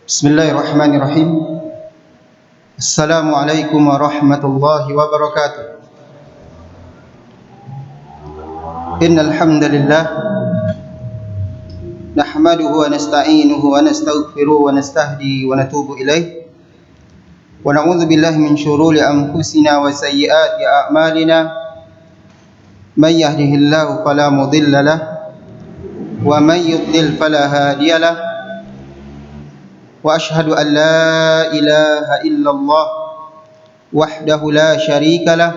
Bismillahirrahmanirrahim. Assalamualaikum warahmatullahi wabarakatuh. Innal hamdalillah nahmaduhu wa nasta'inuhu wa nastaghfiruhu wa nastahdi wa natubu ilaih. Wa na'udzu billahi min syururi anfusina wa sayyiati a'malina. May yahdihillahu fala mudilla lahu wa may yudlil fala hadiya lahu. Wa ashhadu an la ilaha illallah wahdahu la syarika lah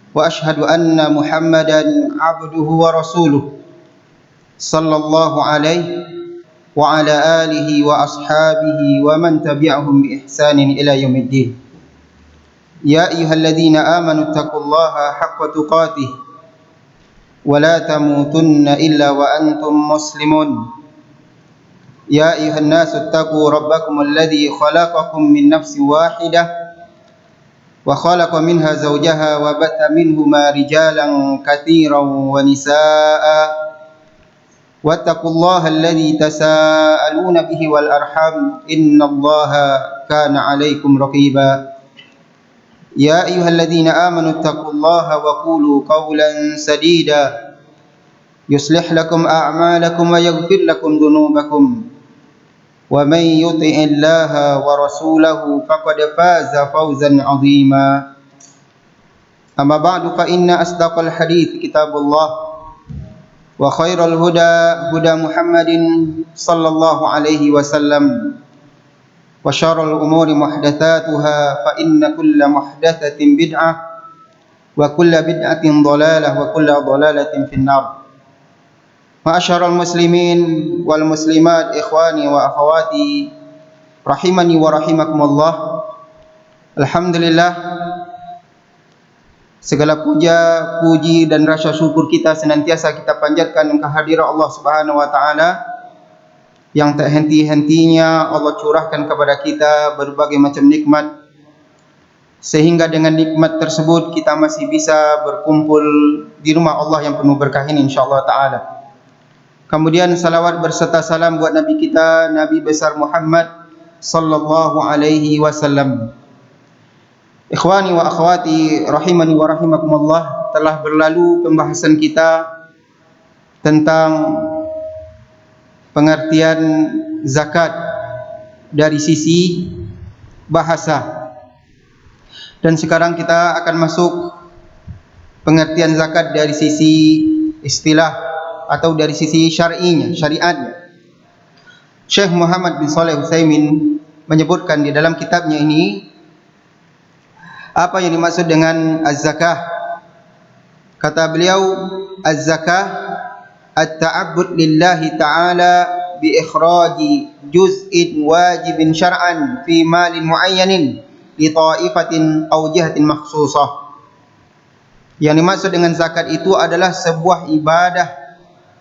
wa ashhadu anna Muhammadan abduhu wa rasuluh sallallahu alaihi wa ala alihi wa ashabihi wa man tabi'ahum bi ihsanin ila yaumiddin. Ya ayyuhalladzina amanu taqullaha haqqa tuqatih wa la tamutunna illa wa antum muslimun. Ya ayuhan nasu attaqu rabbakum alladhi khalaqakum min nafsin wahidah wa khalaqa minha zawjaha wa batha minhuma rijalan katsiran wa nisaa'a wattaqullaha alladhi tasaaluna bihi wal arham innallaha kana 'alaykum raqiba. Ya ayyuhalladzina amanu taqullaha wa qulu qawlan sadida yuslih lakum a'malakum wa yaghfir lakum dhunubakum. Wa may yuti'illaha wa rasulahu faqad faza fawzan 'azima. Amma ba'du fa inna asdaqal hadits kitabullah wa khairal huda huda Muhammadin sallallahu alaihi wasallam wa syarrul umuri muhdatsatuha fa inna kulla muhdatsatin bid'ah wa kulla bid'atin dhalalah wa kulla dhalalatin finnar. Ma'asyiral muslimin wal muslimat, ikhwani wa akhwati rahimani wa rahimakumullah. Alhamdulillah, segala puji dan rasa syukur kita senantiasa kita panjatkan kehadirat Allah Subhanahu wa taala yang tak henti-hentinya Allah curahkan kepada kita berbagai macam nikmat, sehingga dengan nikmat tersebut kita masih bisa berkumpul di rumah Allah yang penuh berkah ini insyaallah taala. Kemudian salawat berserta salam buat Nabi kita, Nabi besar Muhammad sallallahu alaihi wasallam. Ikhwani wa akhwati rahimani wa rahimakumullah, telah berlalu pembahasan kita tentang pengertian zakat dari sisi bahasa. Dan sekarang kita akan masuk pengertian zakat dari sisi istilah atau dari sisi syariatnya. Syekh Muhammad bin Shalih Al-Utsaimin menyebutkan di dalam kitabnya ini apa yang dimaksud dengan az-zakah. Kata beliau, az-zakah at-ta'abbud lillahi ta'ala bi ikhraji juz'in wajibin syar'an fi malin muayyanin li ta'ifatin aw jihatin makhsusah. Yang dimaksud dengan zakat itu adalah sebuah ibadah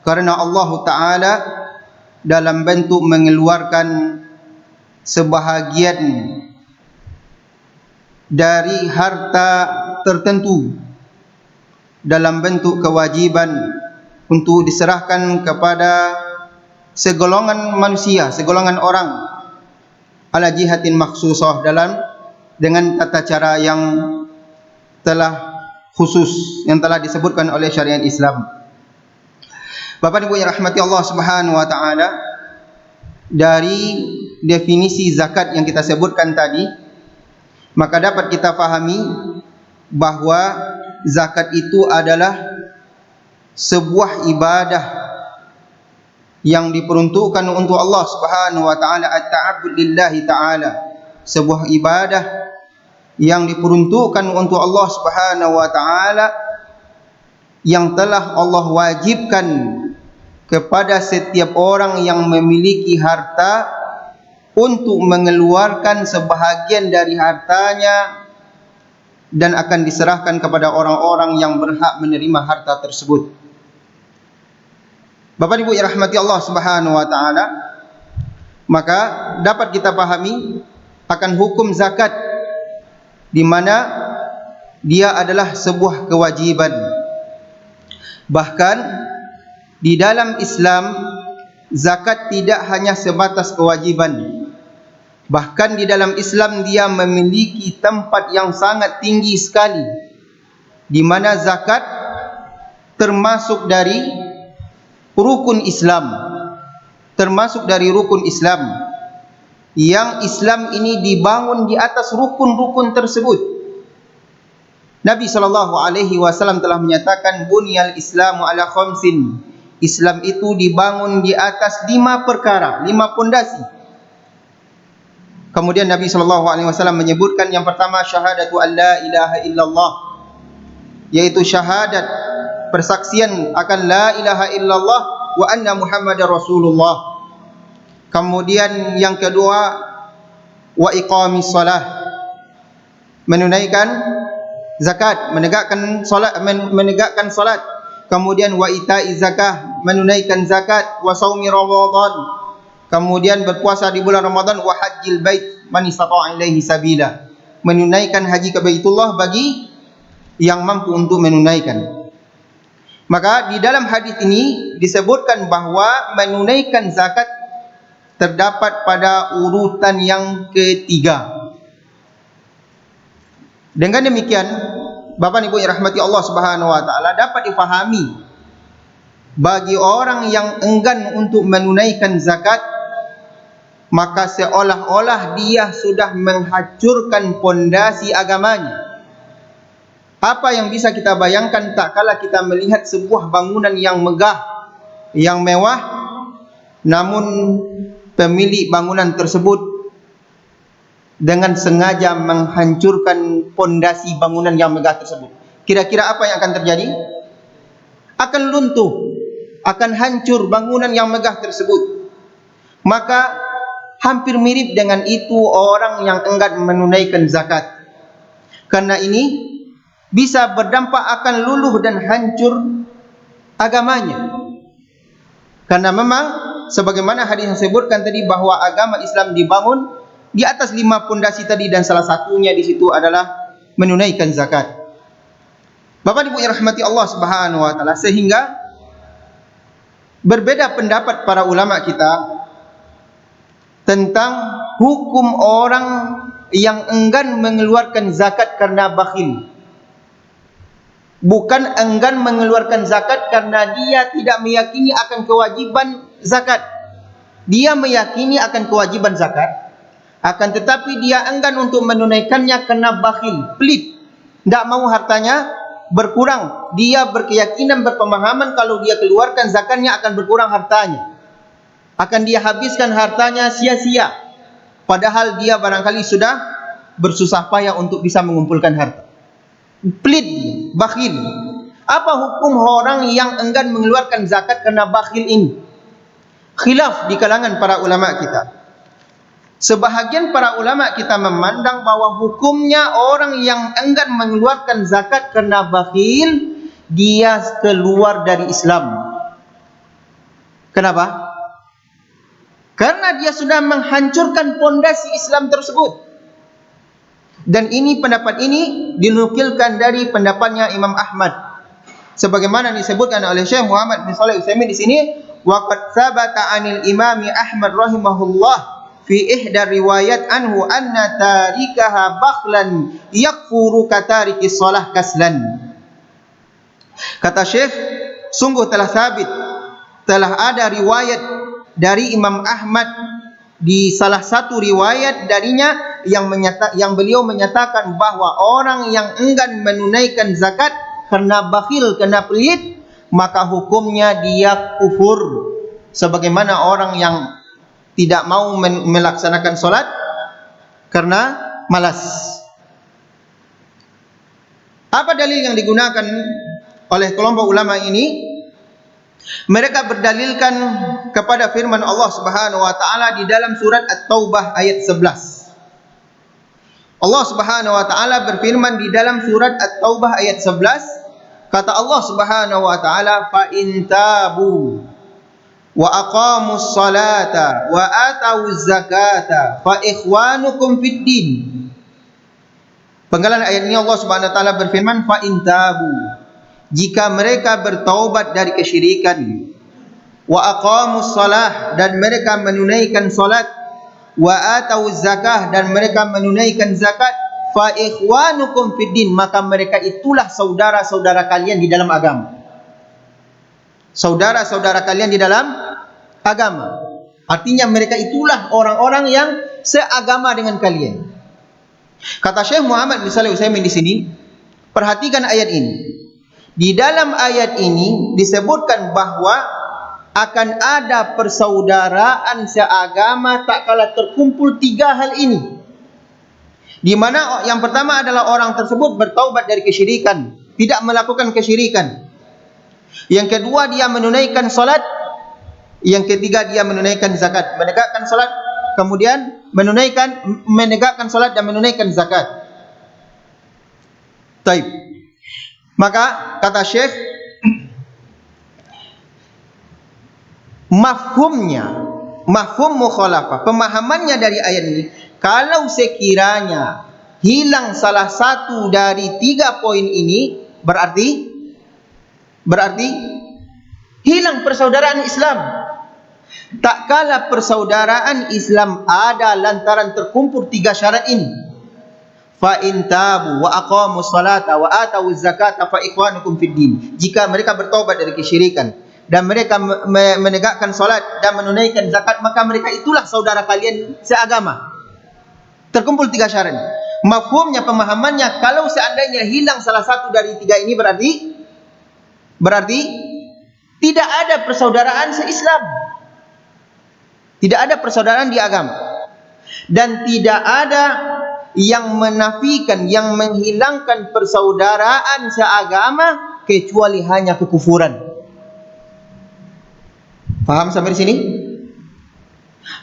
karena Allah Ta'ala dalam bentuk mengeluarkan sebahagian dari harta tertentu dalam bentuk kewajiban untuk diserahkan kepada segolongan manusia, segolongan orang, ala jihatin makhsusah, dengan tata cara yang telah khusus, yang telah disebutkan oleh syariat Islam. Bapak Ibu yang rahmati Allah Subhanahu wa taala, dari definisi zakat yang kita sebutkan tadi, maka dapat kita fahami bahwa zakat itu adalah sebuah ibadah yang diperuntukkan untuk Allah Subhanahu wa taala, at-ta'abbud lillahi ta'ala, sebuah ibadah yang diperuntukkan untuk Allah Subhanahu wa taala yang telah Allah wajibkan kepada setiap orang yang memiliki harta untuk mengeluarkan sebahagian dari hartanya dan akan diserahkan kepada orang-orang yang berhak menerima harta tersebut. Bapak Ibu yang rahmati Allah Subhanahu wa taala, maka dapat kita pahami akan hukum zakat, di mana dia adalah sebuah kewajiban. Bahkan di dalam Islam zakat tidak hanya sebatas kewajiban. Bahkan di dalam Islam dia memiliki tempat yang sangat tinggi sekali, di mana zakat termasuk dari rukun Islam. Termasuk dari rukun Islam. Yang Islam ini dibangun di atas rukun-rukun tersebut. Nabi SAW telah menyatakan bunyal Islamu ala khamsin. Islam itu dibangun di atas 5 perkara, 5 pondasi. Kemudian Nabi SAW menyebutkan yang pertama syahadatu an la ilaha illallah, yaitu syahadat, persaksian akan la ilaha illallah wa anna Muhammadar Rasulullah. Kemudian yang kedua wa iqamis salah, menunaikan zakat, menegakkan salat. Kemudian wa ita'iz zakah, menunaikan zakat, wa shaumi ramadan, kemudian berpuasa di bulan Ramadan, wa hajjil bait man istata'a ilaihi sabila, menunaikan haji ke Baitullah bagi yang mampu untuk menunaikan. Maka di dalam hadis ini disebutkan bahawa menunaikan zakat terdapat pada urutan yang ketiga. Dengan demikian, Bapak Ibu yang rahmati Allah Subhanahu wa taala, dapat difahami bagi orang yang enggan untuk menunaikan zakat, maka seolah-olah dia sudah menghancurkan pondasi agamanya. Apa yang bisa kita bayangkan tak kala kita melihat sebuah bangunan yang megah, yang mewah, namun pemilik bangunan tersebut dengan sengaja menghancurkan pondasi bangunan yang megah tersebut. Kira-kira apa yang akan terjadi? Akan luntuh, akan hancur bangunan yang megah tersebut. Maka hampir mirip dengan itu orang yang enggan menunaikan zakat. Karena ini bisa berdampak akan luluh dan hancur agamanya. Karena memang sebagaimana hadis yang sebutkan tadi bahwa agama Islam dibangun di atas 5 pondasi tadi, dan salah satunya di situ adalah menunaikan zakat. Bapak Ibu yang rahmati Allah Subhanahu wa taala, sehingga berbeda pendapat para ulama kita tentang hukum orang yang enggan mengeluarkan zakat karena bakhil. Bukan enggan mengeluarkan zakat karena dia tidak meyakini akan kewajiban zakat. Dia meyakini akan kewajiban zakat, akan tetapi dia enggan untuk menunaikannya karena bakhil, pelit, tidak mau hartanya berkurang. Dia berkeyakinan, berpemahaman kalau dia keluarkan zakatnya akan berkurang hartanya, akan dia habiskan hartanya sia-sia, padahal dia barangkali sudah bersusah payah untuk bisa mengumpulkan harta. Pelit, bakhil. Apa hukum orang yang enggan mengeluarkan zakat karena bakhil ini? Khilaf di kalangan para ulama kita. Sebahagian para ulama kita memandang bahwa hukumnya orang yang enggan mengeluarkan zakat karena bakhil, dia keluar dari Islam. Kenapa? Karena dia sudah menghancurkan pondasi Islam tersebut. Dan ini, pendapat ini dinukilkan dari pendapatnya Imam Ahmad, sebagaimana disebutkan oleh Syekh Muhammad bin Shalih Al-Utsaimin di sini, wa qad sabata 'anil Imam Ahmad rahimahullah fi ihda riwayat anhu anna tarikaha bakhlan yakfuru katariki shalah kaslan. Kata Syekh, sungguh telah sabit, telah ada riwayat dari Imam Ahmad di salah satu riwayat darinya yang beliau menyatakan bahwa orang yang enggan menunaikan zakat karena bakhil, karena pelit, maka hukumnya dia kufur, sebagaimana orang yang tidak mau melaksanakan solat karena malas. Apa dalil yang digunakan oleh kelompok ulama ini? Mereka berdalilkan kepada firman Allah Subhanahu wa taala di dalam surat At-Taubah ayat 11. Allah Subhanahu wa taala berfirman di dalam surat At-Taubah ayat 11, kata Allah Subhanahu wa taala, fa in tabu wa aqamus salata wa atawuz zakata fa ikhwanukum fid din. Penggalan ayat ini Allah Subhanahu wa taala berfirman, fa in tabu, jika mereka bertaubat dari kesyirikan, wa aqamus salah, dan mereka menunaikan salat, wa atawuz zakah, dan mereka menunaikan zakat, fa ikhwanukum fid din, maka mereka itulah saudara-saudara kalian di dalam agama. Saudara-saudara kalian di dalam agama. Artinya mereka itulah orang-orang yang seagama dengan kalian. Kata Syekh Muhammad bin Shalih Al-Utsaimin di sini, perhatikan ayat ini. Di dalam ayat ini disebutkan bahwa akan ada persaudaraan seagama tak kala terkumpul tiga hal ini. Di mana yang pertama adalah orang tersebut bertaubat dari kesyirikan, tidak melakukan kesyirikan. Yang kedua dia menunaikan salat, yang ketiga dia menunaikan zakat, menegakkan salat, kemudian menegakkan salat dan menunaikan zakat. Taib. Maka kata Syekh, mafhum mukhalafah, pemahamannya dari ayat ini, kalau sekiranya hilang salah satu dari tiga poin ini, berarti hilang persaudaraan Islam. Tak kala persaudaraan Islam ada lantaran terkumpul tiga syarat ini. Fa in tabu wa aqamus salata wa atawuz zakata fa ikhwanukum fid din. Jika mereka bertaubat dari kesyirikan dan mereka menegakkan salat dan menunaikan zakat, maka mereka itulah saudara kalian seagama. Terkumpul tiga syarat. Mafhumnya, pemahamannya, kalau seandainya hilang salah satu dari tiga ini, berarti tidak ada persaudaraan se-Islam. Tidak ada persaudaraan di agama. Dan tidak ada yang menafikan, yang menghilangkan persaudaraan seagama kecuali hanya kekufuran. Paham sampai di sini?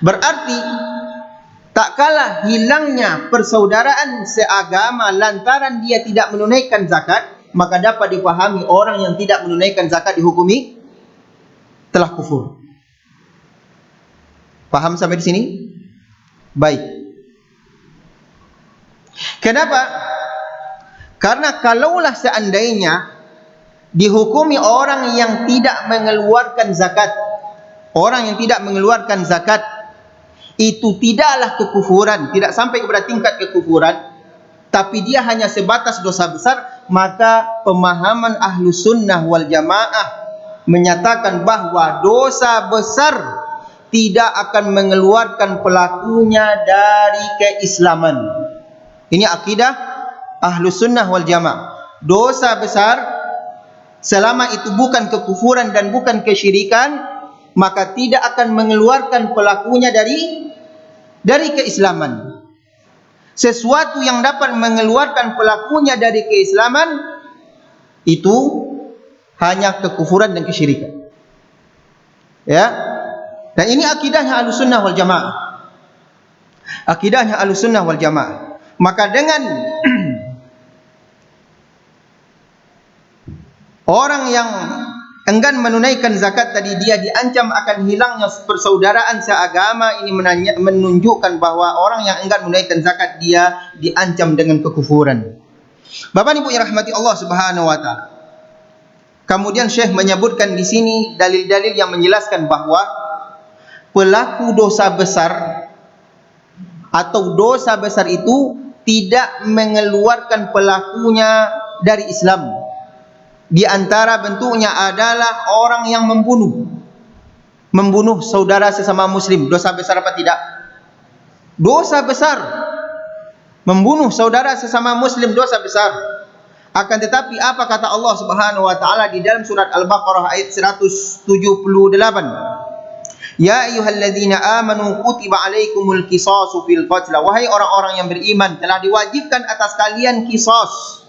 Berarti tak kalah hilangnya persaudaraan seagama lantaran dia tidak menunaikan zakat, maka dapat dipahami orang yang tidak menunaikan zakat dihukumi telah kufur. Paham sampai di sini? Baik. Kenapa? Karena kalaulah seandainya dihukumi orang yang tidak mengeluarkan zakat, orang yang tidak mengeluarkan zakat itu tidaklah kekufuran, tidak sampai kepada tingkat kekufuran, tapi dia hanya sebatas dosa besar, maka pemahaman Ahlus Sunnah wal Jamaah menyatakan bahwa dosa besar tidak akan mengeluarkan pelakunya dari keislaman. Ini akidah Ahlus Sunnah wal Jamaah. Dosa besar selama itu bukan kekufuran dan bukan kesyirikan, maka tidak akan mengeluarkan pelakunya dari keislaman. Sesuatu yang dapat mengeluarkan pelakunya dari keislaman itu hanya kekufuran dan kesyirikan. Ya. Dan ini akidahnya Ahlussunnah wal Jamaah. Akidahnya Ahlussunnah wal Jamaah. Maka dengan orang yang enggan menunaikan zakat tadi, dia diancam akan hilangnya persaudaraan seagama. Ini menunjukkan bahwa orang yang enggan menunaikan zakat dia diancam dengan kekufuran. Bapak Ibu yang rahmati Allah Subhanahu wa taala. Kemudian Syekh menyebutkan di sini dalil-dalil yang menjelaskan bahwa pelaku dosa besar atau dosa besar itu tidak mengeluarkan pelakunya dari Islam. Di antara bentuknya adalah orang yang membunuh saudara sesama muslim. Dosa besar apa tidak? Dosa besar. Membunuh saudara sesama muslim dosa besar. Akan tetapi apa kata Allah Subhanahu wa taala di dalam surat Al-Baqarah ayat 178? Ya ayyuhalladzina amanu kutiba alaikumul qisasu fil qatl. Wahai orang-orang yang beriman, telah diwajibkan atas kalian qisas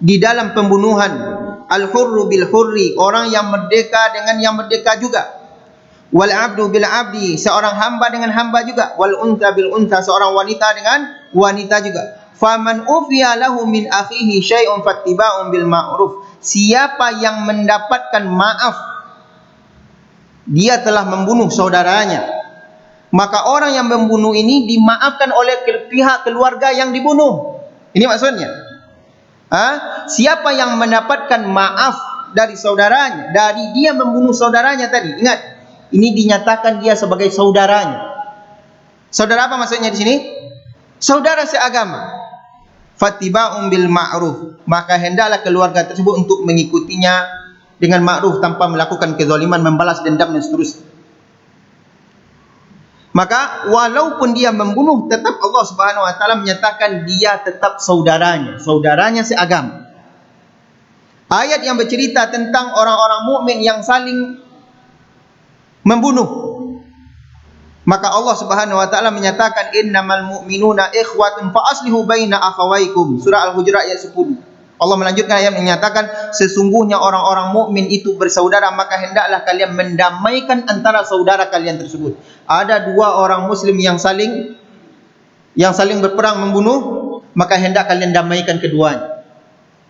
di dalam pembunuhan. Al-hurru bil hurri, orang yang merdeka dengan yang merdeka juga. Wal abdu bil abdi, seorang hamba dengan hamba juga. Wal unta bil unta, seorang wanita dengan wanita juga. Faman ufiya lahu min akhihi syai'un fattiba'un bil ma'ruf. Siapa yang mendapatkan maaf, dia telah membunuh saudaranya, maka orang yang membunuh ini dimaafkan oleh pihak keluarga yang dibunuh. Ini maksudnya. Siapa yang mendapatkan maaf dari saudaranya, dari dia membunuh saudaranya tadi. Ingat, Ini dinyatakan dia sebagai saudaranya. Saudara apa maksudnya di sini? Saudara seagama. Fattiba'un bil ma'ruf, maka hendaklah keluarga tersebut untuk mengikutinya dengan ma'ruf tanpa melakukan kezaliman, membalas dendam dan seterusnya. Maka walaupun dia membunuh, tetap Allah Subhanahu wa taala menyatakan dia tetap saudaranya seagama. Ayat yang bercerita tentang orang-orang mukmin yang saling membunuh, maka Allah Subhanahu wa taala menyatakan innamal mu'minuna ikhwatun fa aslihu baina akhawaykum. Surah Al-Hujurat ayat 10. Allah melanjutkan ayat menyatakan sesungguhnya orang-orang mukmin itu bersaudara, maka hendaklah kalian mendamaikan antara saudara kalian tersebut. Ada dua orang muslim yang saling berperang membunuh, maka hendak kalian damaikan keduanya.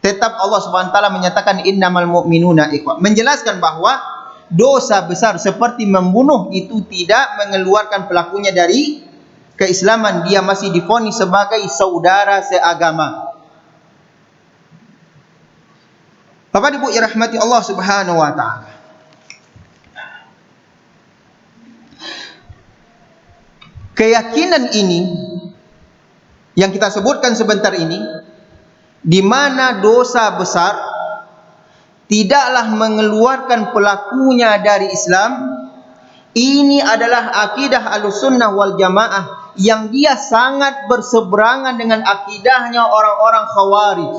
Tetap Allah Subhanahu wa taala menyatakan innamal mu'minuna ikhwah, menjelaskan bahwa dosa besar seperti membunuh itu tidak mengeluarkan pelakunya dari keislaman. Dia masih divonis sebagai saudara seagama. Bapak Ibu yang rahmati Allah Subhanahu wa taala, keyakinan ini yang kita sebutkan sebentar ini, di mana dosa besar tidaklah mengeluarkan pelakunya dari Islam, ini adalah akidah Ahlussunnah wal Jamaah yang dia sangat berseberangan dengan akidahnya orang-orang Khawarij.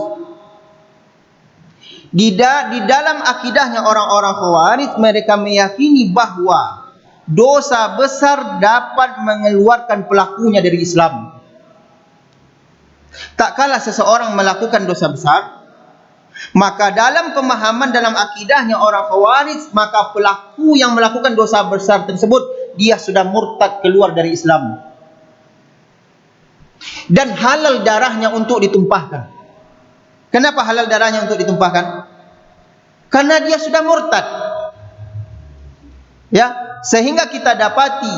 Di dalam akidahnya orang-orang Khawarij, mereka meyakini bahwa dosa besar dapat mengeluarkan pelakunya dari Islam. Tak kala seseorang melakukan dosa besar, maka dalam pemahaman dalam akidahnya orang Khawarij, maka pelaku yang melakukan dosa besar tersebut dia sudah murtad, keluar dari Islam, dan halal darahnya untuk ditumpahkan. Kenapa halal darahnya untuk ditumpahkan? Karena dia sudah murtad. Ya, sehingga kita dapati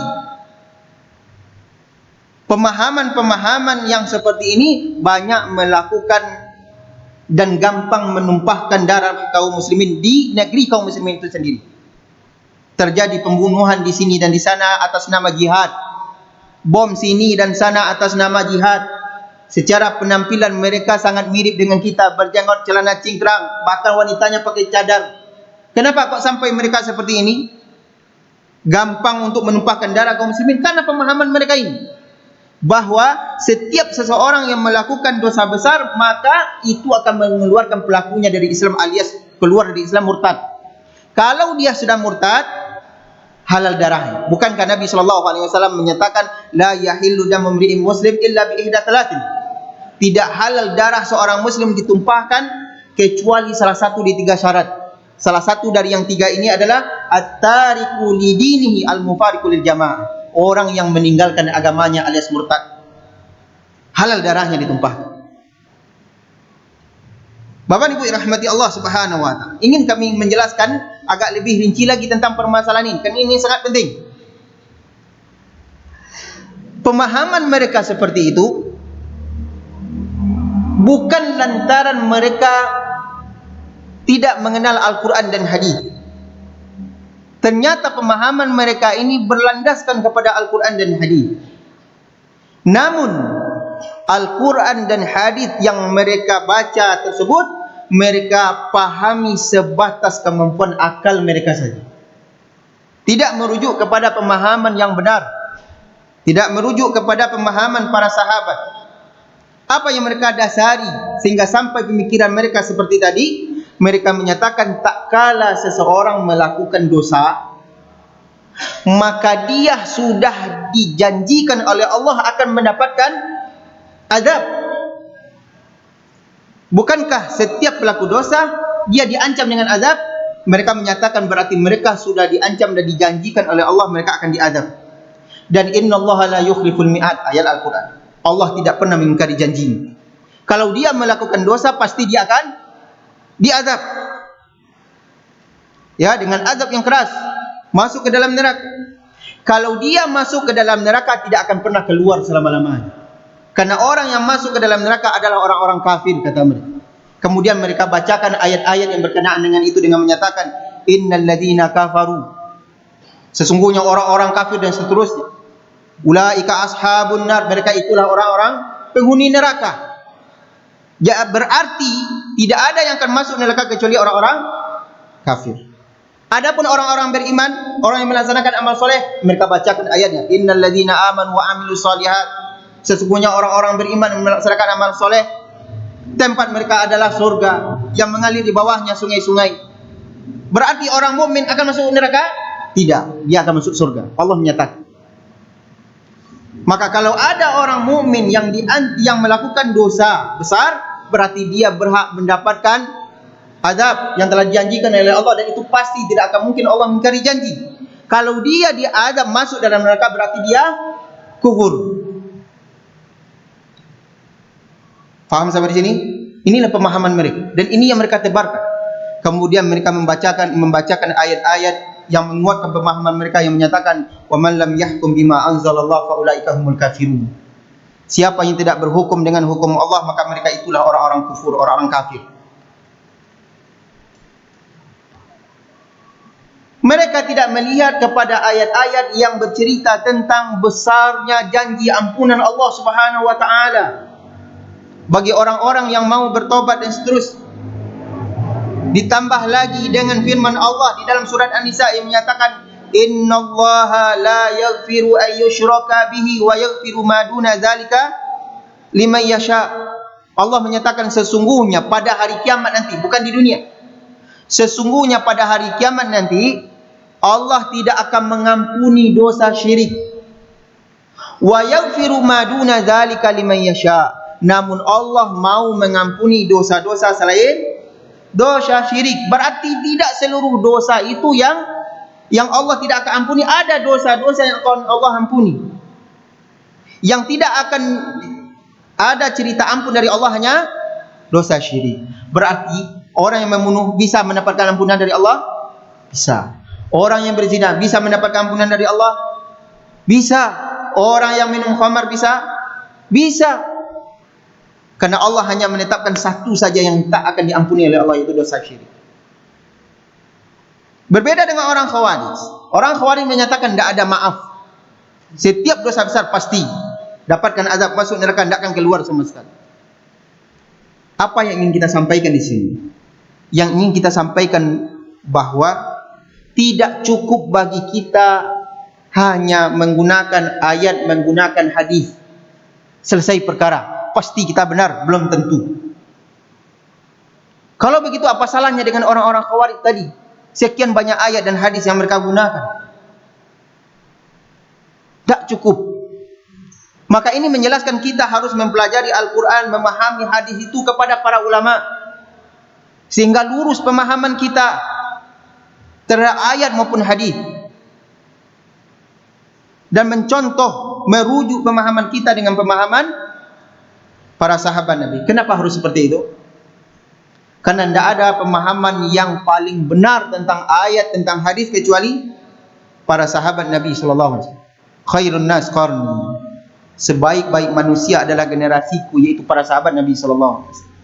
pemahaman-pemahaman yang seperti ini banyak melakukan dan gampang menumpahkan darah kaum muslimin di negeri kaum muslimin itu sendiri. Terjadi pembunuhan di sini dan di sana atas nama jihad, bom sini dan sana atas nama jihad. Secara penampilan mereka sangat mirip dengan kita, berjenggot, celana cingkrang, bahkan wanitanya pakai cadar. Kenapa kok sampai mereka seperti ini? Gampang untuk menumpahkan darah kaum muslimin karena pemahaman mereka ini, bahwa setiap seseorang yang melakukan dosa besar maka itu akan mengeluarkan pelakunya dari Islam, alias keluar dari Islam, murtad. Kalau dia sudah murtad, halal darahnya. Bukankah Nabi SAW menyatakan la yahillu damu imri'in muslim illa bi ihda thalathin? Tidak halal darah seorang muslim ditumpahkan kecuali salah satu di tiga syarat. Salah satu dari yang tiga ini adalah at-tariku lidinihi al-mufariqu lil jamaah, orang yang meninggalkan agamanya alias murtad, halal darahnya ditumpahkan. Bapak Ibu rahmati Allah Subhanahu wa taala, ingin kami menjelaskan agak lebih rinci lagi tentang permasalahan ini, kan ini sangat penting. Pemahaman mereka seperti itu bukan lantaran mereka tidak mengenal Al-Quran dan hadis. Ternyata pemahaman mereka ini berlandaskan kepada Al-Quran dan hadis. Namun Al-Quran dan hadis yang mereka baca tersebut, mereka pahami sebatas kemampuan akal mereka saja. Tidak merujuk kepada pemahaman yang benar, tidak merujuk kepada pemahaman para sahabat. Apa yang mereka dasari sehingga sampai pemikiran mereka seperti tadi? Mereka menyatakan tak kala seseorang melakukan dosa, maka dia sudah dijanjikan oleh Allah akan mendapatkan azab. Bukankah setiap pelaku dosa dia diancam dengan azab? Mereka menyatakan berarti mereka sudah diancam dan dijanjikan oleh Allah mereka akan diazab. Dan innallaha la yukhliful mi'ad, ayat Al-Quran. Allah tidak pernah mengingkari janjinya. Kalau dia melakukan dosa pasti dia akan diazab, ya, dengan azab yang keras, masuk ke dalam neraka. Kalau dia masuk ke dalam neraka tidak akan pernah keluar selama-lamanya, karena orang yang masuk ke dalam neraka adalah orang-orang kafir, kata mereka. Kemudian mereka bacakan ayat-ayat yang berkenaan dengan itu dengan menyatakan innal ladzina kafaru Sesungguhnya orang-orang kafir dan seterusnya. Ulaika ashabun nar, mereka itulah orang-orang penghuni neraka. Ya, berarti tidak ada yang akan masuk neraka kecuali orang-orang kafir. Adapun orang-orang beriman, orang yang melaksanakan amal soleh, mereka bacakan ayatnya. Innal ladzina amanu wa amilus solihat. Sesungguhnya orang-orang beriman yang melaksanakan amal soleh, tempat mereka adalah surga yang mengalir di bawahnya sungai-sungai. Berarti orang mukmin akan masuk neraka? Tidak, dia akan masuk surga. Allah menyatakan. Maka kalau ada orang mukmin yang melakukan dosa besar, berarti dia berhak mendapatkan azab yang telah dijanjikan oleh Allah, dan itu pasti tidak akan mungkin Allah mengingkari janji. Kalau dia diazab masuk dalam neraka, berarti dia kufur. Faham sampai di sini? Inilah pemahaman mereka, dan ini yang mereka tebarkan. Kemudian mereka membacakan ayat-ayat yang menguatkan pemahaman mereka yang menyatakan wa man lam yahkum bima anzalallahu fa ulaika humul kafirun. Siapa yang tidak berhukum dengan hukum Allah, maka mereka itulah orang-orang kufur, orang-orang kafir. Mereka tidak melihat kepada ayat-ayat yang bercerita tentang besarnya janji ampunan Allah Subhanahu wa taala bagi orang-orang yang mau bertobat dan seterusnya. Ditambah lagi dengan firman Allah di dalam surat An-Nisa yang menyatakan innallaha la yaghfiru an yushraka bihi wa yaghfiru ma duna dzalika liman yasha. Allah menyatakan sesungguhnya pada hari kiamat nanti, bukan di dunia. Sesungguhnya pada hari kiamat nanti Allah tidak akan mengampuni dosa syirik. Wa yaghfiru ma duna dzalika liman yasha. Namun Allah mau mengampuni dosa-dosa selain dosa syirik. Berarti tidak seluruh dosa itu yang Allah tidak akan ampuni. Ada dosa-dosa yang akan Allah ampuni. Yang tidak akan ada cerita ampun dari Allah hanya dosa syirik. Berarti orang yang membunuh bisa mendapatkan ampunan dari Allah? Bisa. Orang yang berzina bisa mendapatkan ampunan dari Allah? Bisa. Orang yang minum khamar bisa? Bisa. Karena Allah hanya menetapkan satu saja yang tak akan diampuni oleh Allah, yaitu dosa syirik. Berbeda dengan orang Khawarij. Orang Khawarij menyatakan tidak ada maaf. Setiap dosa besar pasti dapatkan azab, masuk neraka, tidak akan keluar sama sekali. Apa yang ingin kita sampaikan di sini? Yang ingin kita sampaikan bahwa tidak cukup bagi kita hanya menggunakan ayat, menggunakan hadis. Selesai perkara. Pasti kita benar, belum tentu. Kalau begitu apa salahnya dengan orang-orang Khawarij tadi? Sekian banyak ayat dan hadis yang mereka gunakan. Tak cukup. Maka ini menjelaskan kita harus mempelajari Al-Quran, memahami hadis itu kepada para ulama. Sehingga lurus pemahaman kita terhadap ayat maupun hadis. Dan mencontoh, merujuk pemahaman kita dengan pemahaman para sahabat Nabi. Kenapa harus seperti itu? Karena tidak ada pemahaman yang paling benar tentang ayat, tentang hadis kecuali para sahabat Nabi sallallahu alaihi wasallam. Khairun nas qarni. Sebaik-baik manusia adalah generasiku, yaitu para sahabat Nabi sallallahu alaihi wasallam.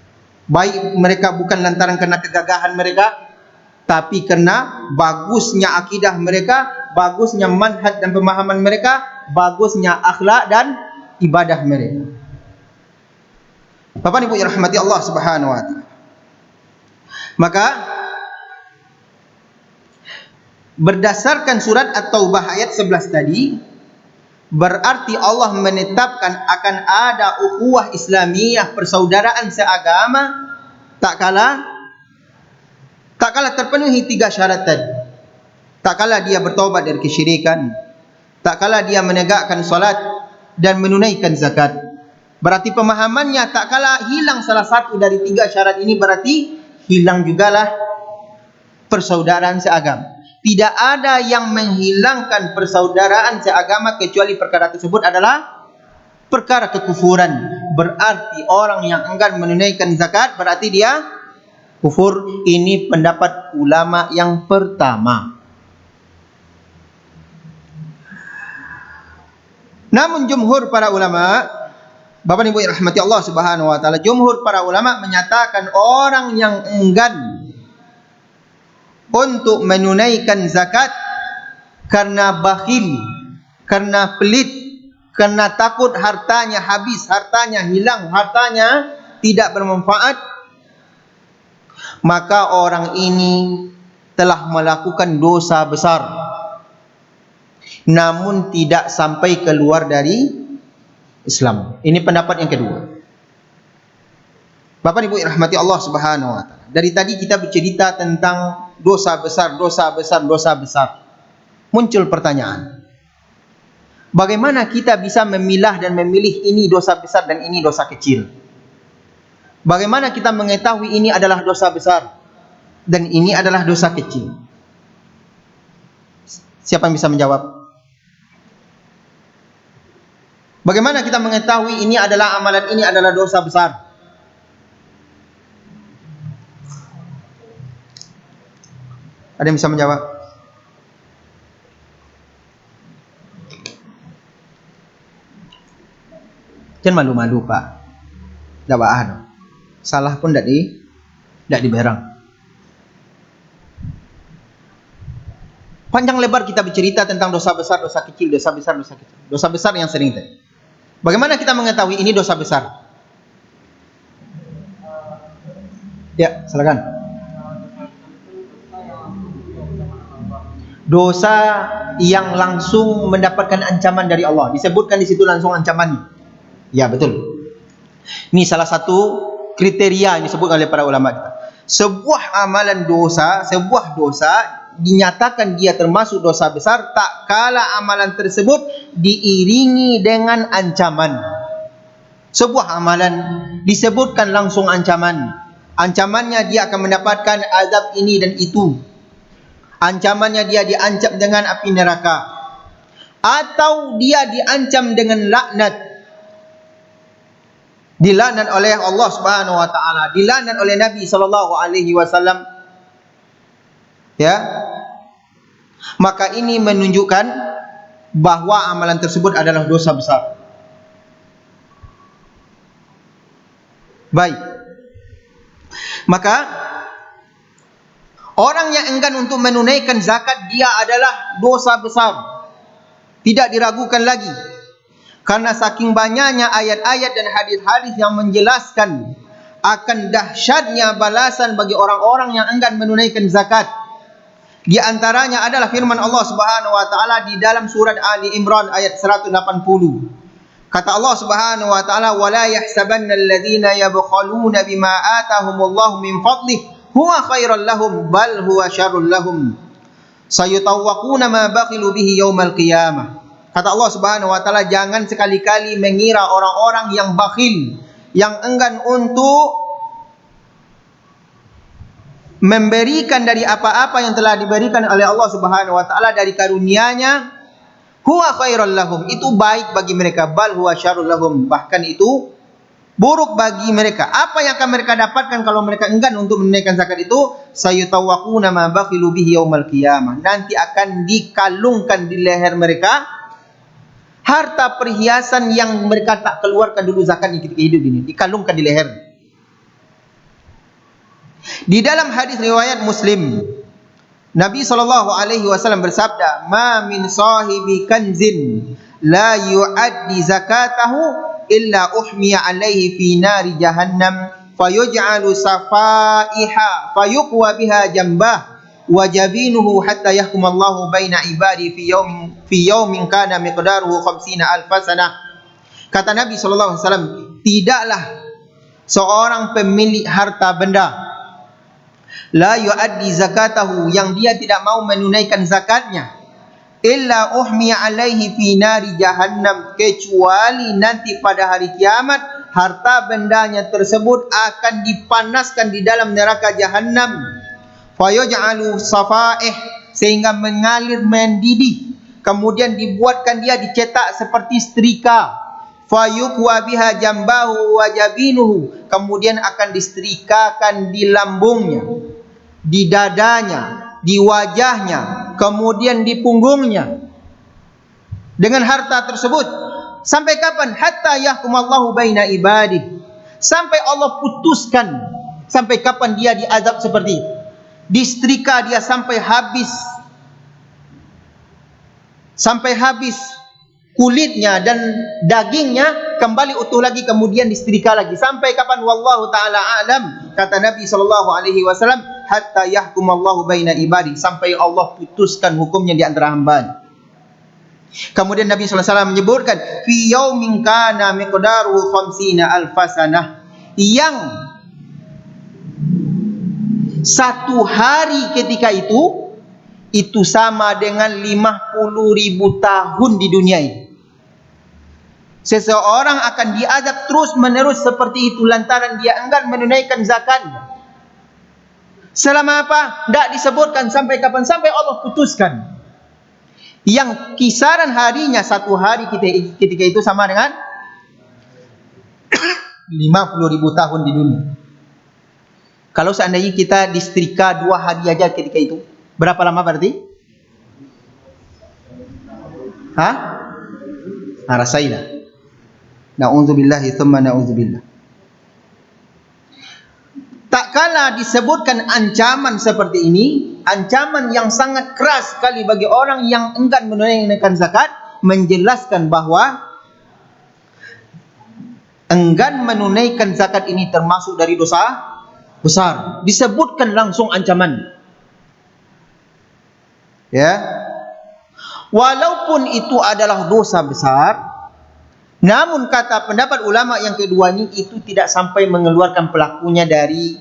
Baik mereka bukan lantaran karena kegagahan mereka, tapi karena bagusnya akidah mereka, bagusnya manhaj dan pemahaman mereka, bagusnya akhlak dan ibadah mereka. Bapak Ibu yang rahmati Allah Subhanahu wa taala. Maka berdasarkan surat At-Taubah ayat 11 tadi, berarti Allah menetapkan akan ada ukhuwah Islamiyah, persaudaraan seagama, tak kala terpenuhi 3 syarat tadi. Tak kala dia bertaubat dari kesyirikan, tak kala dia menegakkan salat dan menunaikan zakat. Berarti pemahamannya tak kala hilang salah satu dari 3 syarat ini, berarti hilang jugalah persaudaraan seagama. Tidak ada yang menghilangkan persaudaraan seagama kecuali perkara tersebut adalah perkara kekufuran. Berarti orang yang enggan menunaikan zakat berarti dia kufur. Ini pendapat ulama yang pertama. Namun jumhur para ulama, Bapak Ibu yang rahmati Allah Subhanahu wa taala, jumhur para ulama menyatakan orang yang enggan untuk menunaikan zakat karena bakhil, karena pelit, karena takut hartanya habis, hartanya hilang, hartanya tidak bermanfaat, maka orang ini telah melakukan dosa besar, namun tidak sampai keluar dari Islam. Ini pendapat yang kedua. Bapak Ibu rahmati Allah Subhanahu wa taala. Dari tadi kita bercerita tentang dosa besar, dosa besar, dosa besar. Muncul pertanyaan. Bagaimana kita bisa memilah dan memilih ini dosa besar dan ini dosa kecil? Bagaimana kita mengetahui ini adalah dosa besar dan ini adalah dosa kecil? Siapa yang bisa menjawab? Bagaimana kita mengetahui ini adalah amalan, ini adalah dosa besar? Ada yang bisa menjawab? Jangan malu-malu Pak. Tidak apa-apa. Salah pun tidak diberang. Panjang lebar kita bercerita tentang dosa besar, dosa kecil, dosa besar, dosa kecil. Dosa besar yang sering tadi. Bagaimana kita mengetahui ini dosa besar? Ya, silakan. Dosa yang langsung mendapatkan ancaman dari Allah. Disebutkan di situ langsung ancamannya. Ya, betul. Ini salah satu kriteria yang disebut oleh para ulama kita. Sebuah amalan dosa, sebuah dosa dinyatakan dia termasuk dosa besar tak kala amalan tersebut diiringi dengan ancaman. Sebuah amalan disebutkan langsung ancaman. Ancamannya dia akan mendapatkan azab ini dan itu. Ancamannya dia diancam dengan api neraka, atau dia diancam dengan laknat, dilaknat oleh Allah Subhanahu wa taala, dilaknat oleh Nabi sallallahu alaihi wasallam. Ya. Maka ini menunjukkan bahwa amalan tersebut adalah dosa besar. Baik. Maka orang yang enggan untuk menunaikan zakat, dia adalah dosa besar. Tidak diragukan lagi. Karena saking banyaknya ayat-ayat dan hadis-hadis yang menjelaskan akan dahsyatnya balasan bagi orang-orang yang enggan menunaikan zakat. Di antaranya adalah firman Allah Subhanahu wa taala di dalam surat Ali Imran ayat 180. Kata Allah Subhanahu wa taala, "Wa la yahsabanna alladhina yabkhaluna bima atahumullahu min fadlihi huwa khairal lahum bal huwa syarrul lahum. Sayutawwaquna ma bakhilu bihi yaumal qiyamah." Kata Allah Subhanahu wa taala, jangan sekali-kali mengira orang-orang yang bakhil, yang enggan untuk memberikan dari apa-apa yang telah diberikan oleh Allah Subhanahu wa taala dari karunia-Nya, huwa khairal lahum, itu baik bagi mereka, bal huwa syarrul lahum, bahkan itu buruk bagi mereka. Apa yang akan mereka dapatkan kalau mereka enggan untuk menunaikan zakat itu? Sayutawwaquna ma bakhilu bihi yaumal qiyamah. Nanti akan dikalungkan di leher mereka harta perhiasan yang mereka tak keluarkan dulu zakatnya ketika hidup ini, dikalungkan di leher. Di dalam hadis riwayat Muslim, Nabi sallallahu alaihi wasallam bersabda, "Ma min sahibi kanzin la yu'addi zakatahu illa uhmiya alaihi fi nari jahannam fayuj'alu safaiha fayuqwa biha jambah wa jabinuhu hatta yahkumallahu baina ibadi fi yaumin kana miqdaruhu 50,000 sanah." Kata Nabi sallallahu alaihi wasallam, tidaklah seorang pemilik harta benda la yu'addi zakatahu, yang dia tidak mau menunaikan zakatnya, illa uhmiya alaihi fi nari jahannam, kecuali nanti pada hari kiamat harta bendanya tersebut akan dipanaskan di dalam neraka jahannam. Fayaj'alu safaih, sehingga mengalir mendidih, kemudian dibuatkan dia dicetak seperti setrika. Fayuqwa biha jambahu wa jabinuhu, kemudian akan disetrikakan di lambungnya, di dadanya, di wajahnya, kemudian di punggungnya dengan harta tersebut. Sampai kapan? Hatta yahkumallahu baina ibadih, sampai Allah putuskan sampai kapan dia diazab seperti itu. Disetrika dia sampai habis. sampai habis kulitnya dan dagingnya, kembali utuh lagi, kemudian disetrika lagi. Sampai kapan? Wallahu taala alam. Kata Nabi sallallahu alaihi wasallam, hatta yahkumallahu baina ibadi, sampai Allah putuskan hukumnya di antara hamba. Kemudian Nabi sallallahu alaihi wasallam menyebutkan, fi yaumin kana miqdaruhu 50 alfasanah, yang satu hari ketika itu sama dengan 50.000 tahun di dunia ini. Seseorang akan diazab terus menerus seperti itu lantaran dia enggan menunaikan zakatnya. Selama apa? Tidak disebutkan sampai kapan, sampai Allah putuskan. Yang kisaran harinya satu hari ketika itu sama dengan 50.000 tahun di dunia. Kalau seandainya kita disetrika 2 hari aja ketika itu, berapa lama berarti? Hah? Rasailah. Na'udzubillahi tsumma na'udzubillah. Tak kala disebutkan ancaman seperti ini, ancaman yang sangat keras sekali bagi orang yang enggan menunaikan zakat, menjelaskan bahwa enggan menunaikan zakat ini termasuk dari dosa besar. Disebutkan langsung ancaman. Ya. Walaupun itu adalah dosa besar, namun kata pendapat ulama yang kedua ini, itu tidak sampai mengeluarkan pelakunya dari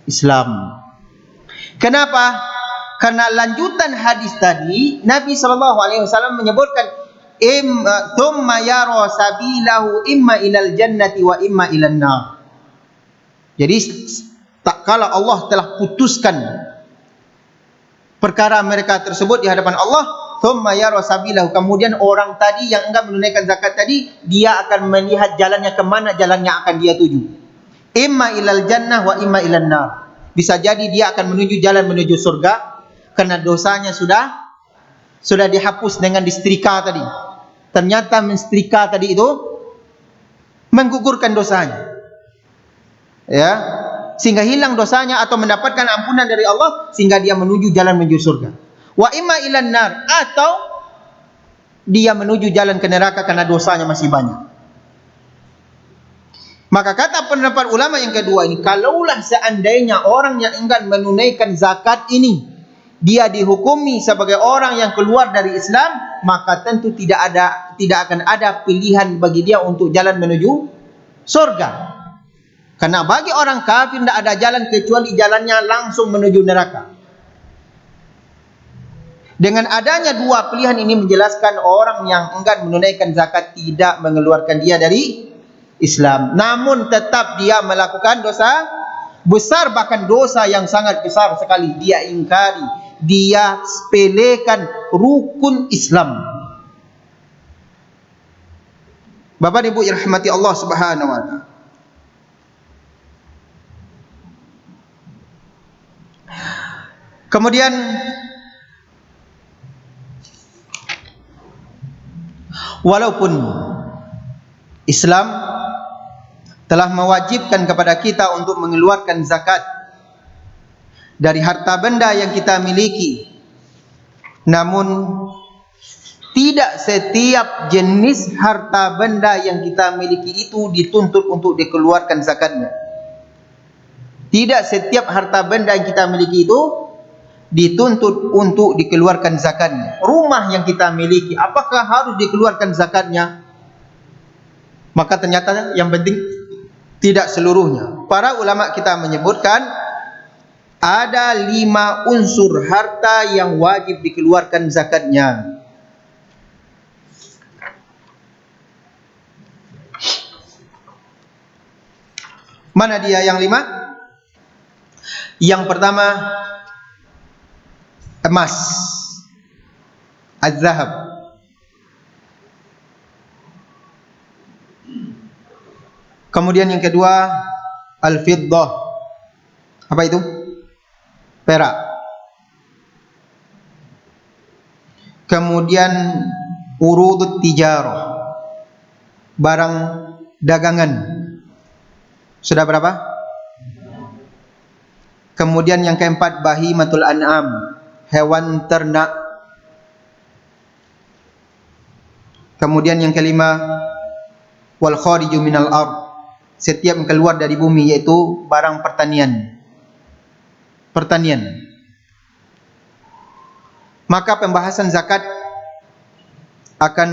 Islam. Kenapa? Karena lanjutan hadis tadi, Nabi SAW menyebutkan, thumma yara sabilahu imma ilal jannati wa imma ilan nar. Jadi tak kala Allah telah putuskan perkara mereka tersebut di hadapan Allah, thumma yara sabilahu, kemudian orang tadi yang enggan menunaikan zakat tadi, dia akan melihat jalannya, kemana jalannya akan dia tuju. Imma ilal jannah wa imma ilan nar. Bisa jadi dia akan menuju jalan menuju surga karena dosanya sudah dihapus dengan disetrika tadi. Ternyata mensetrika tadi itu menggugurkan dosanya. Ya, sehingga hilang dosanya atau mendapatkan ampunan dari Allah sehingga dia menuju jalan menuju surga. Wa imma ilan nar, atau dia menuju jalan ke neraka karena dosanya masih banyak. Maka kata pendapat ulama yang kedua ini, kalaulah seandainya orang yang enggan menunaikan zakat ini dia dihukumi sebagai orang yang keluar dari Islam, maka tentu tidak akan ada pilihan bagi dia untuk jalan menuju surga. Karena bagi orang kafir tidak ada jalan kecuali jalannya langsung menuju neraka. Dengan adanya dua pilihan ini menjelaskan orang yang enggan menunaikan zakat tidak mengeluarkan dia dari Islam. Namun tetap dia melakukan dosa besar, bahkan dosa yang sangat besar sekali. Dia ingkari, dia sepelekan rukun Islam. Bapak Ibu yang dirahmati Allah Subhanahu wa taala. Kemudian walaupun Islam telah mewajibkan kepada kita untuk mengeluarkan zakat dari harta benda yang kita miliki, namun tidak setiap jenis harta benda yang kita miliki itu dituntut untuk dikeluarkan zakatnya. Tidak setiap harta benda yang kita miliki itu dituntut untuk dikeluarkan zakatnya. Rumah yang kita miliki, apakah harus dikeluarkan zakatnya? Maka ternyata yang penting tidak seluruhnya. Para ulama kita menyebutkan ada 5 unsur harta yang wajib dikeluarkan zakatnya. Mana dia yang 5? Yang pertama, emas, az-zahab. Kemudian yang kedua, al-fiddah. Apa itu? Perak. Kemudian urudut tijarah, barang dagangan. Sudah berapa? Kemudian yang keempat, bahimatul an'am, hewan ternak. Kemudian yang kelima, wal khariju minal ard, setiap yang keluar dari bumi, yaitu barang pertanian. Maka pembahasan zakat akan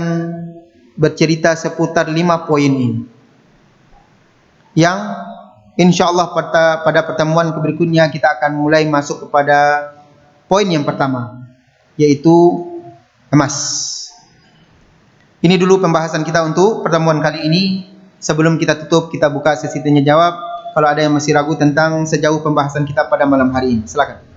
bercerita seputar 5 poin ini, yang insyaallah pada pertemuan berikutnya kita akan mulai masuk kepada poin yang pertama, yaitu emas. Ini dulu pembahasan kita untuk pertemuan kali ini. Sebelum kita tutup, kita buka sesi tanya jawab. Kalau ada yang masih ragu tentang sejauh pembahasan kita pada malam hari ini, silakan.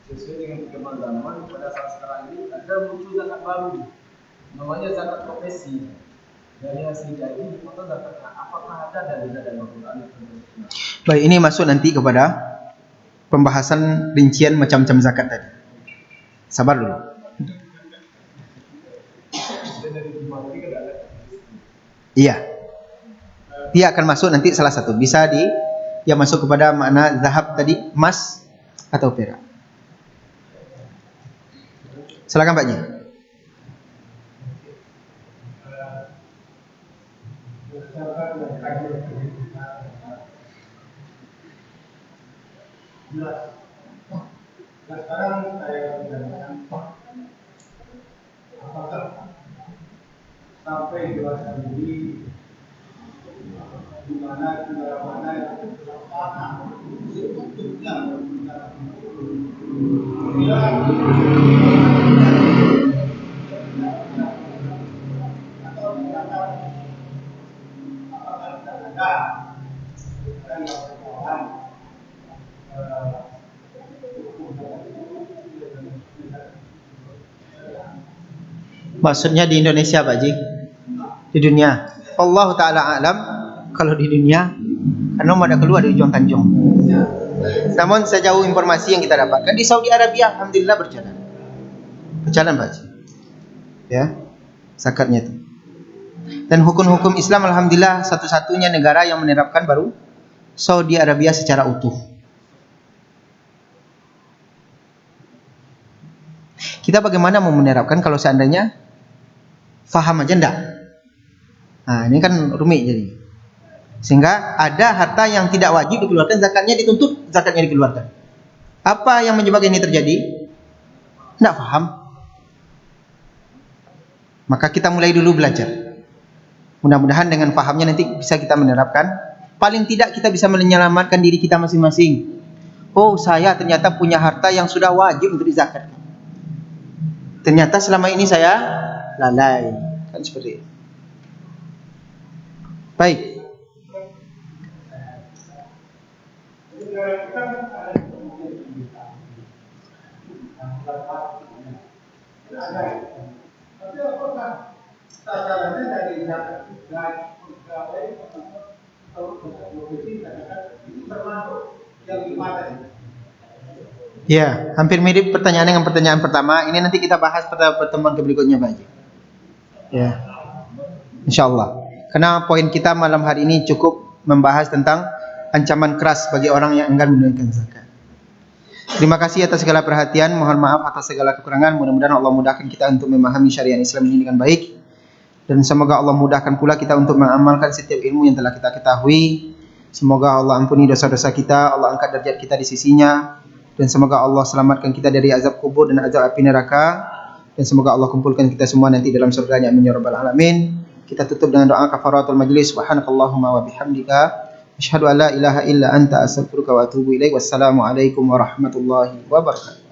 Sesuai dengan perkembangan zaman, pada saat sekarang ini ada muncul zakat baru, namanya zakat profesi. Dari hasil jadi atau zakat, apakah ada dari dalam Al-Quran? Baik, ini masuk nanti kepada pembahasan rincian macam-macam zakat tadi. Sabar dulu. Iya. Dia akan masuk nanti salah satu. Bisa yang masuk kepada makna zahab tadi, emas atau perak. Silakan Pak Ji. Sekarang saya menanyakan, apakah sampai dewasa ini di mana negara mana yang tanah Maksudnya di Indonesia Pak Ji? Di dunia. Allah Ta'ala alam kalau di dunia, karena ada keluar dari ujung Tanjung. Namun sejauh informasi yang kita dapatkan di Saudi Arabia, alhamdulillah berjalan Pak Ji. Ya, zakatnya itu. Dan hukum-hukum Islam alhamdulillah satu-satunya negara yang menerapkan baru Saudi Arabia secara utuh. Kita bagaimana mau menerapkan kalau seandainya faham aja enggak? Nah, ini kan rumit jadi. Sehingga ada harta yang tidak wajib dikeluarkan zakatnya, dituntut zakatnya dikeluarkan. Apa yang menyebabkan ini terjadi? Enggak paham. Maka kita mulai dulu belajar. Mudah-mudahan dengan pahamnya nanti bisa kita menerapkan. Paling tidak kita bisa menyelamatkan diri kita masing-masing. Oh, saya ternyata punya harta yang sudah wajib untuk dizakatkan. Ternyata selama ini saya lalai. Kan seperti itu. Baik. Ya, hampir mirip pertanyaan dengan pertanyaan pertama. Ini nanti kita bahas pada pertemuan berikutnya, Pak Haji. Ya, insyaallah. Karena poin kita malam hari ini cukup membahas tentang ancaman keras bagi orang yang enggan menunaikan zakat. Terima kasih atas segala perhatian. Mohon maaf atas segala kekurangan. Mudah-mudahan Allah mudahkan kita untuk memahami syariat Islam ini dengan baik. Dan semoga Allah mudahkan pula kita untuk mengamalkan setiap ilmu yang telah kita ketahui. Semoga Allah ampuni dosa-dosa kita, Allah angkat derajat kita di sisinya, dan semoga Allah selamatkan kita dari azab kubur dan azab api neraka, dan semoga Allah kumpulkan kita semua nanti dalam surganya, amin ya rabbal alamin. Kita tutup dengan doa kafaratul majlis. Subhanakallahumma wa bihamdika asyhadu an la ilaha illa anta astaghfiruka wa atubu ilaik. Wassalamu alaikum warahmatullahi wabarakatuh.